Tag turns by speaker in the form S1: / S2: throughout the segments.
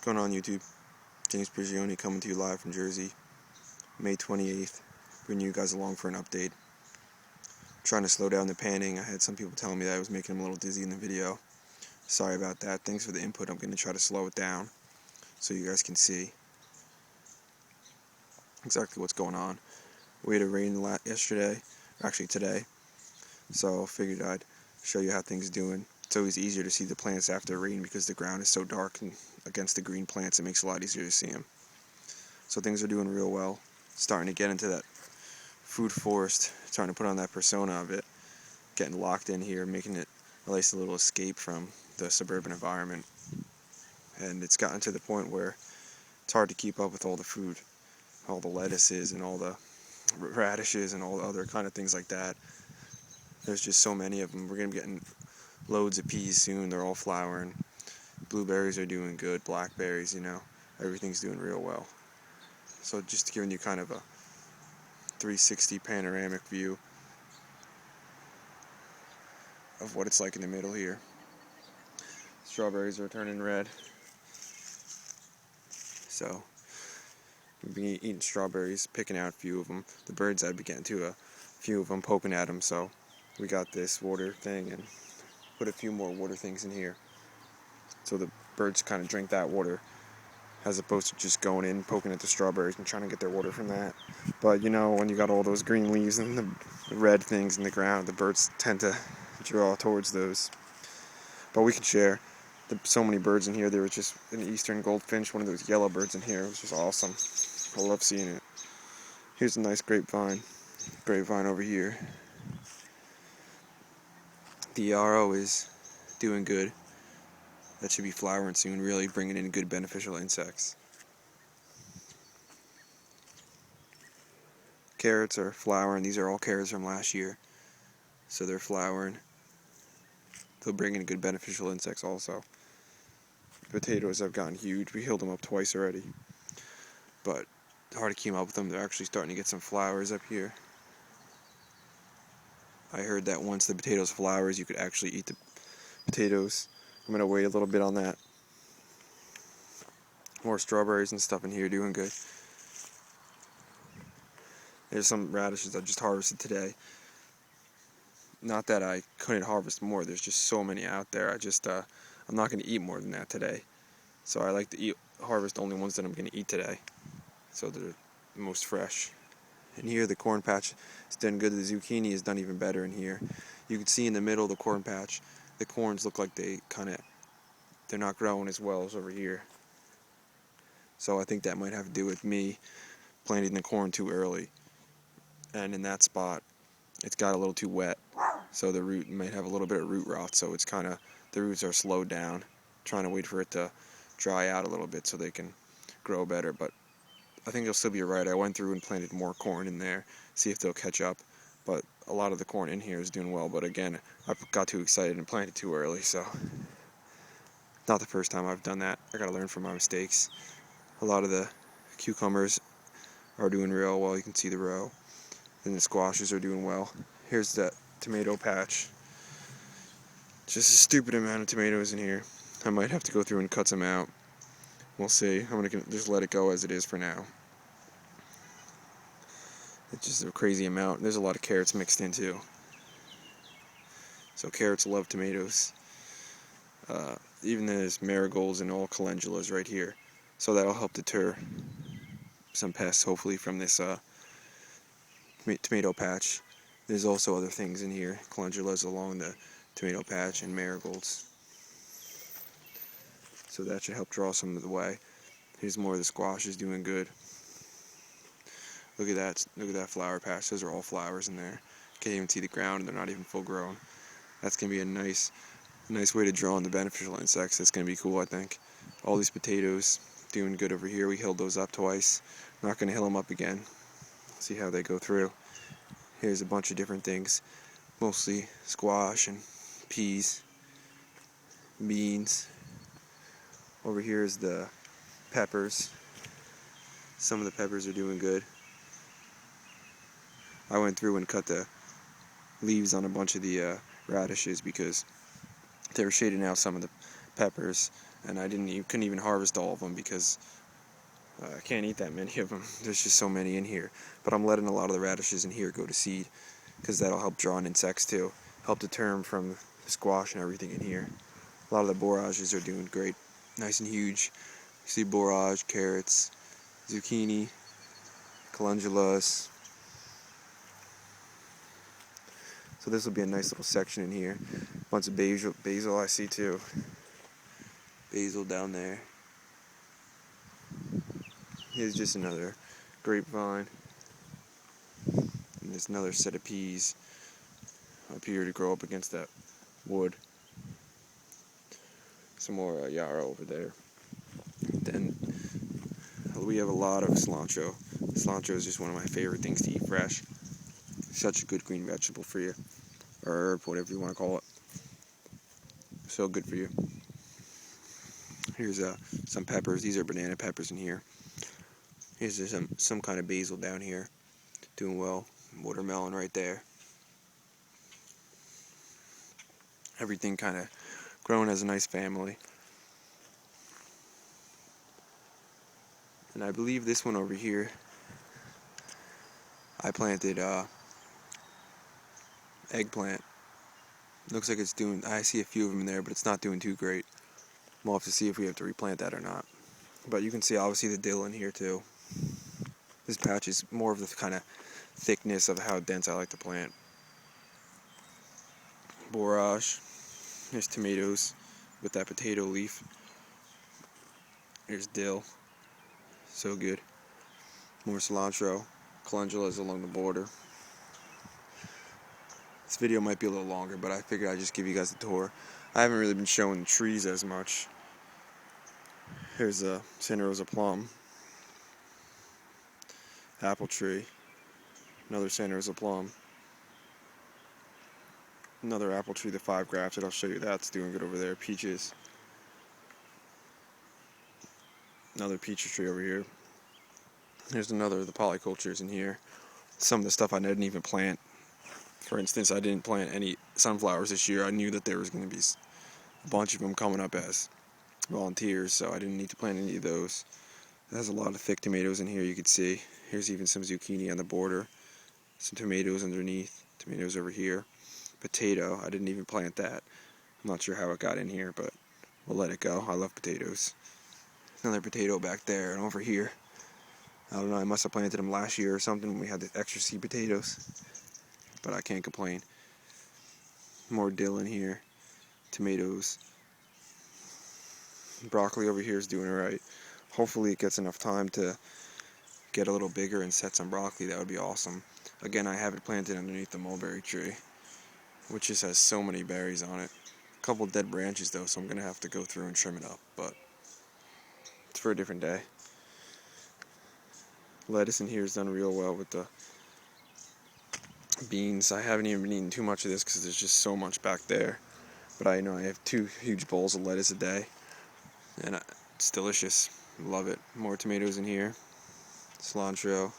S1: What's going on, YouTube? James Prigioni coming to you live from Jersey, May 28th, bringing you guys along for an update. Trying to slow down the panning. I had some people telling me that I was making them a little dizzy in the video. Sorry about that. Thanks for the input. I'm going to try to slow it down so you guys can see exactly what's going on. We had a rain yesterday, actually today, so I figured I'd show you how things are doing. It's always easier to see the plants after rain because the ground is so dark, and against the green plants it makes it a lot easier to see them. So things are doing real well. Starting to get into that food forest, trying to put on that persona of it, getting locked in here, making it a nice little escape from the suburban environment. And it's gotten to the point where it's hard to keep up with all the food, all the lettuces and all the radishes and all the other kind of things like that. There's just so many of them. We're going to be getting loads of peas soon. They're all flowering. Blueberries are doing good. Blackberries, everything's doing real well. So just giving you kind of a 360 panoramic view of what it's like in the middle here. Strawberries are turning red. So we've been eating strawberries, picking out a few of them. The birds, I'd be getting to a few of them, poking at them. So we got this water thing and put a few more water things in here, so the birds kind of drink that water, as opposed to just going in, poking at the strawberries and trying to get their water from that. But when you got all those green leaves and the red things in the ground, the birds tend to draw towards those. But we can share. So many birds in here. There was just an eastern goldfinch, one of those yellow birds in here. It was just awesome. I love seeing it. Here's a nice grapevine over here. The yarrow is doing good. That should be flowering soon, really bringing in good beneficial insects. Carrots are flowering. These are all carrots from last year, so they're flowering. They'll bring in good beneficial insects also. Potatoes have gotten huge. We healed them up twice already, but it's hard to keep up with them. They're actually starting to get some flowers up here. I heard that once the potatoes flowers, you could actually eat the potatoes. I'm going to wait a little bit on that. More strawberries and stuff in here, doing good. There's some radishes I just harvested today. Not that I couldn't harvest more, there's just so many out there. I'm not going to eat more than that today. So I like to harvest only ones that I'm going to eat today, so they're the most fresh. And here the corn patch is done good. The zucchini is done even better in here. You can see in the middle of the corn patch, the corns look like they're not growing as well as over here. So I think that might have to do with me planting the corn too early. And in that spot, it's got a little too wet. So the root might have a little bit of root rot. So it's the roots are slowed down, trying to wait for it to dry out a little bit so they can grow better. But I think they'll still be right. I went through and planted more corn in there, see if they'll catch up. But a lot of the corn in here is doing well. But again, I got too excited and planted too early. So not the first time I've done that. I got to learn from my mistakes. A lot of the cucumbers are doing real well. You can see the row. And the squashes are doing well. Here's that tomato patch. Just a stupid amount of tomatoes in here. I might have to go through and cut some out. We'll see. I'm going to just let it go as it is for now. It's just a crazy amount. There's a lot of carrots mixed in too. So carrots love tomatoes. Even there's marigolds and all calendulas right here. So that'll help deter some pests, hopefully, from this tomato patch. There's also other things in here, calendulas along the tomato patch and marigolds. So that should help draw some of the way. Here's more of the squashes doing good. Look at that flower patch. Those are all flowers in there. Can't even see the ground, and they're not even full grown. That's gonna be a nice way to draw in the beneficial insects. That's gonna be cool, I think. All these potatoes doing good over here. We healed those up twice. Not gonna hill them up again. See how they go through. Here's a bunch of different things, mostly squash and peas, beans. Over here is the peppers. Some of the peppers are doing good. I went through and cut the leaves on a bunch of the radishes because they were shading out some of the peppers. and couldn't even harvest all of them because I can't eat that many of them. There's just so many in here. But I'm letting a lot of the radishes in here go to seed because that'll help draw in insects too. Help deter them from the squash and everything in here. A lot of the borages are doing great. Nice and huge. You see borage, carrots, zucchini, calendulas. So this will be a nice little section in here. Bunch of basil I see too. Basil down there. Here's just another grapevine. And there's another set of peas up here to grow up against that wood. Some more yarrow over there. Then we have a lot of cilantro. Cilantro is just one of my favorite things to eat fresh. Such a good green vegetable for you, or herb, whatever you want to call it. So good for you. Here's some peppers. These are banana peppers in here. Here's just some kind of basil down here. Doing well. Watermelon right there. Everything kind of growing as a nice family. And I believe this one over here, I planted eggplant. Looks like it's doing, I see a few of them in there, but it's not doing too great. We'll have to see if we have to replant that or not. But you can see obviously the dill in here too. This patch is more of the kind of thickness of how dense I like to plant. Borage. There's tomatoes with that potato leaf. There's dill. So good. More cilantro. Calendulas along the border. This video might be a little longer, but I figured I'd just give you guys a tour. I haven't really been showing the trees as much. Here's a Santa Rosa plum. Apple tree. Another Santa Rosa plum. Another apple tree, the 5 grafted. I'll show you that's doing good over there. Peaches. Another peach tree over here. There's another of the polycultures in here. Some of the stuff I didn't even plant. For instance, I didn't plant any sunflowers this year. I knew that there was going to be a bunch of them coming up as volunteers, so I didn't need to plant any of those. It has a lot of thick tomatoes in here, you can see. Here's even some zucchini on the border. Some tomatoes underneath. Tomatoes over here. Potato, I didn't even plant that. I'm not sure how it got in here, but we'll let it go. I love potatoes. Another potato back there, and over here. I don't know, I must have planted them last year or something when we had the extra seed potatoes. But I can't complain. More dill in here. Tomatoes. Broccoli over here is doing alright. Hopefully it gets enough time to get a little bigger and set some broccoli. That would be awesome. Again, I have it planted underneath the mulberry tree, which just has so many berries on it. A couple dead branches though, so I'm going to have to go through and trim it up, but it's for a different day. Lettuce in here is done real well with the beans. I haven't even been eating too much of this because there's just so much back there. But I know I have 2 huge bowls of lettuce a day, and it's delicious. Love it. More tomatoes in here. Cilantro.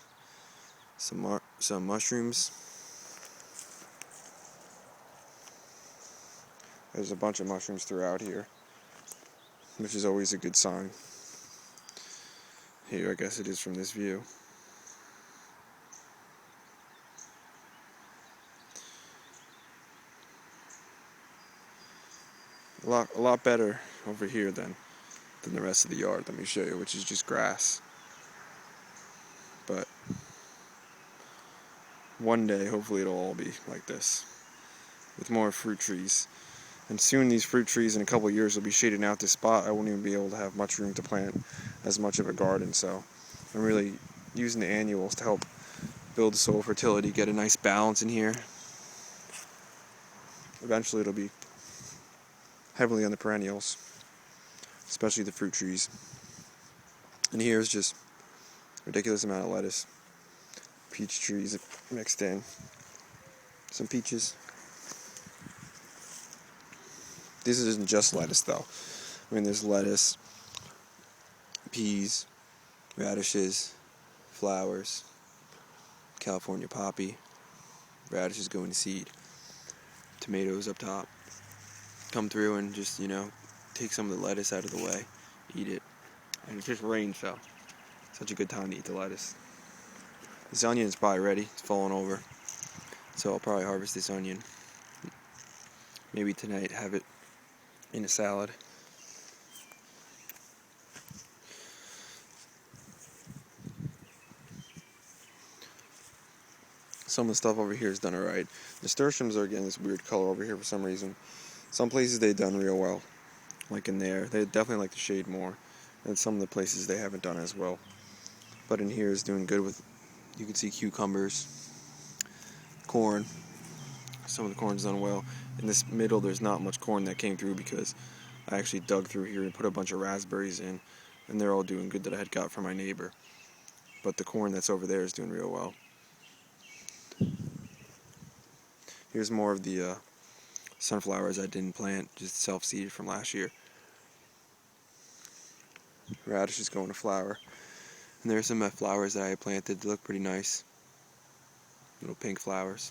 S1: Some mushrooms. There's a bunch of mushrooms throughout here, which is always a good sign. Here, I guess it is from this view. A lot better over here than the rest of the yard. Let me show you, which is just grass. But one day, hopefully, it'll all be like this, with more fruit trees. And soon, these fruit trees in a couple of years will be shading out this spot. I won't even be able to have much room to plant as much of a garden. So I'm really using the annuals to help build soil fertility, get a nice balance in here. Eventually, it'll be heavily on the perennials, especially the fruit trees. And here's just a ridiculous amount of lettuce. Peach trees mixed in. Some peaches. This isn't just lettuce though. I mean, there's lettuce, peas, radishes, flowers, California poppy, radishes going to seed, tomatoes up top. Come through and just, take some of the lettuce out of the way, eat it. And it just rained, so such a good time to eat the lettuce. This onion is probably ready. It's falling over. So I'll probably harvest this onion. Maybe tonight have it in a salad. Some of the stuff over here is done alright. Nasturtiums are getting this weird color over here for some reason. Some places they've done real well. Like in there. They definitely like the shade more. And some of the places they haven't done as well. But in here is doing good with, you can see cucumbers, corn. Some of the corn's done well. In this middle there's not much corn that came through because I actually dug through here and put a bunch of raspberries in. And they're all doing good that I had got from my neighbor. But the corn that's over there is doing real well. Here's more of the sunflowers I didn't plant, just self-seeded from last year. Radishes going to flower. And there's some flowers that I planted that look pretty nice. Little pink flowers.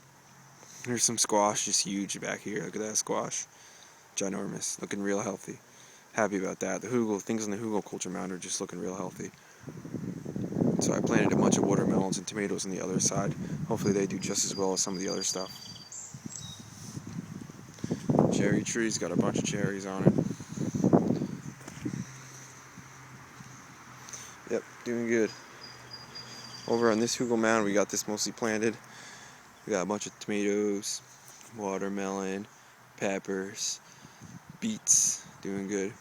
S1: There's some squash, just huge back here. Look at that squash. Ginormous. Looking real healthy. Happy about that. The things on the hugelkultur mound are just looking real healthy. So I planted a bunch of watermelons and tomatoes on the other side. Hopefully they do just as well as some of the other stuff. Cherry tree's got a bunch of cherries on it. Yep, doing good. Over on this hugel mound, we got this mostly planted. We got a bunch of tomatoes, watermelon, peppers, beets, doing good.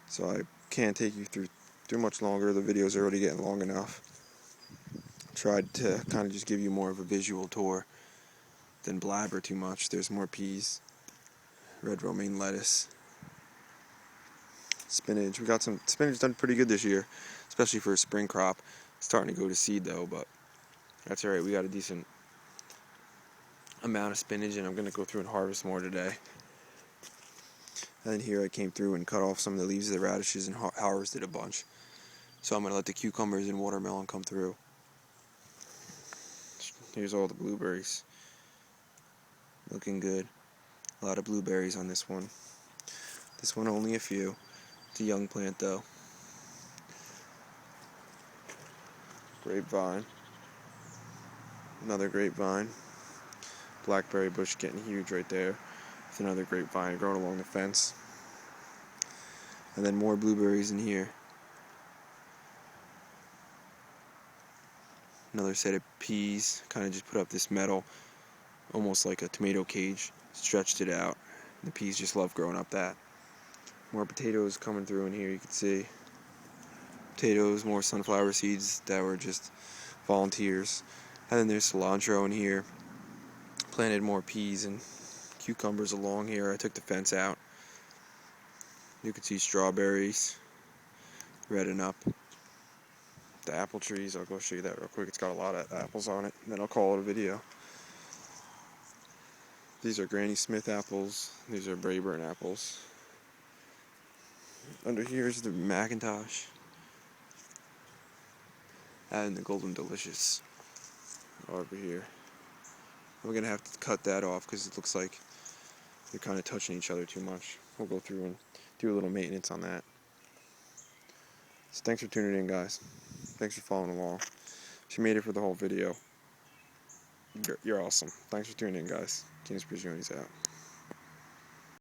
S1: So I can't take you through too much longer. The video's already getting long enough. Tried to kind of just give you more of a visual tour than blabber too much. There's more peas, red romaine lettuce, spinach. We got some spinach done pretty good this year, especially for a spring crop. It's starting to go to seed though, but that's alright. We got a decent amount of spinach and I'm going to go through and harvest more today. And then here I came through and cut off some of the leaves of the radishes and harvested a bunch. So I'm going to let the cucumbers and watermelon come through. Here's all the blueberries. Looking good. A lot of blueberries on this one. This one only a few. It's a young plant though. Grapevine. Another grapevine. Blackberry bush getting huge right there. With another grapevine growing along the fence. And then more blueberries in here. Another set of peas. Kind of just put up this metal, almost like a tomato cage. Stretched it out. The peas just love growing up that. More potatoes coming through in here, you can see. Potatoes, more sunflower seeds that were just volunteers. And then there's cilantro in here. Planted more peas and cucumbers along here. I took the fence out. You can see strawberries redden up. The apple trees, I'll go show you that real quick. It's got a lot of apples on it. And then I'll call it a video. These are Granny Smith apples. These are Brayburn apples. Under here is the Macintosh. And the Golden Delicious over here. We're going to have to cut that off because it looks like they're kind of touching each other too much. We'll go through and do a little maintenance on that. So thanks for tuning in, guys. Thanks for following along. If you made it for the whole video, you're awesome. Thanks for tuning in, guys. Prigioni's out.